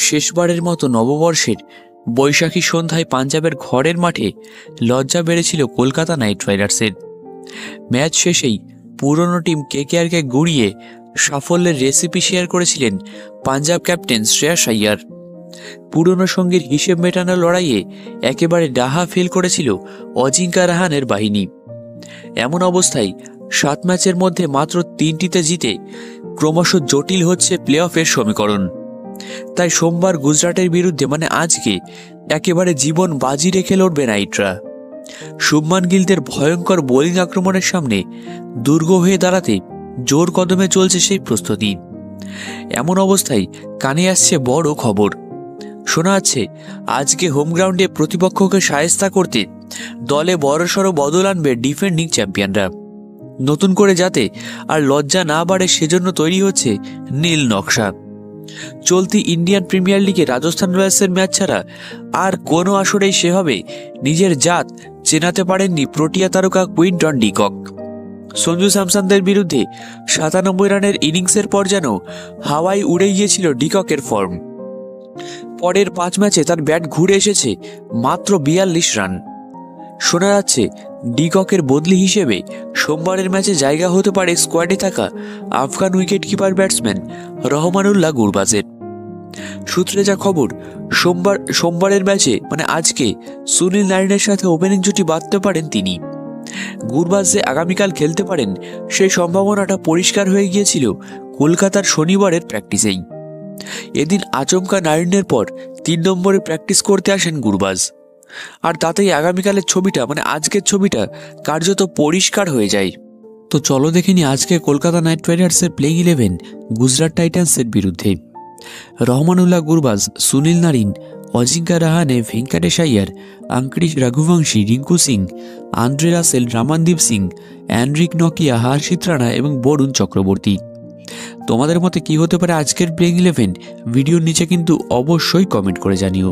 শেষবারের মতো নববর্ষের বৈশাখী সন্ধ্যায় পাঞ্জাবের ঘরের মাঠে লজ্জা বেড়েছিল কলকাতা নাইট রাইডার্সের। ম্যাচ শেষেই পুরনো টিম কেকেআরকে গুড়িয়ে সাফল্যের রেসিপি শেয়ার করেছিলেন পাঞ্জাব ক্যাপ্টেন শ্রেয়াস আইয়ার। পুরনো সঙ্গীর হিসেব মেটানোর লড়াইয়ে একেবারে ডাহা ফেল করেছিল অজিঙ্কা রাহানের বাহিনী। এমন অবস্থায় 7 ম্যাচের মধ্যে মাত্র 3টিতে জিতে ক্রমশ জটিল হচ্ছে প্লে অফের সমীকরণ। তাই সোমবার গুজরাটের বিরুদ্ধে আজকে একেবারে জীবন বাজি রেখে লড়বে নাইটরা। শুভমান গিলদের ভয়ঙ্কর বোলিং আক্রমণের সামনে দুর্গ হয়ে দাঁড়াতে জোর কদমে চলছে সেই প্রস্তুতি। এমন অবস্থায় কানে আসছে বড় খবর। শোনা যাচ্ছে আজকে হোম গ্রাউন্ডে প্রতিপক্ষকে শায়েস্তা করতে দলে বড়সড় বদল আনবে ডিফেন্ডিং চ্যাম্পিয়নরা। নতুন করে যাতে আর লজ্জা না বাড়ে সেজন্য তৈরি হচ্ছে নীল নকশা। চলতি ইন্ডিয়ান প্রিমিয়ার লিগে রাজস্থান রয়্যালসের ম্যাচ ছাড়া আর কোনো আসরেই সেভাবে নিজের জাত চেনাতে পারেননি প্রোটিয়া তারকা কুইন্টন ডি কক। সঞ্জু স্যামসনদের বিরুদ্ধে 97 রানের ইনিংসের পর যেন হাওয়ায় উড়ে গিয়েছিল ডি ককের ফর্ম। পরের 5 ম্যাচে তার ব্যাট ঘুরে এসেছে মাত্র 42 রান। শোনা যাচ্ছে ডি ককের বদলি হিসেবে সোমবারের ম্যাচে জায়গা হতে পারে স্কোয়াডে থাকা Afghan wicket keeper batsman Rahmanullah গুরবাজের। সূত্রে যা খবর, সোমবারের ম্যাচে আজকে সুনীল নারিনের সাথে ওপেনিং জুটি বাঁধতে পারেন তিনি। গুরবাজ যে আগামীকাল খেলতে পারেন সেই সম্ভাবনাটা পরিষ্কার হয়ে গিয়েছিল কলকাতার শনিবারের প্র্যাকটিসেই। এদিন আচমকা নারিনের পর 3 নম্বরে প্র্যাকটিস করতে আসেন গুরবাজ, আর তাতেই আগামীকালের ছবিটা আজকের ছবিটা কার্যত পরিষ্কার হয়ে যায়। তো চলো দেখে নি আজকে কলকাতা নাইট রাইডার্সের প্লেইং 11 গুজরাট টাইটান্সের বিরুদ্ধে। Rahmanullah Gurbaz, Sunil Narine, Ajinkya Rahane, Venkatesh Iyer, Angkrish Raghuvanshi, Rinku Singh, Andre Russell, Ramandeep Singh, Anrich নকিয়া, হর্ষিত রানা এবং বরুণ চক্রবর্তী। তোমাদের মতে কি হতে পারে আজকের প্লেইং 11? ভিডিওর নিচে কিন্তু অবশ্যই কমেন্ট করে জানিও।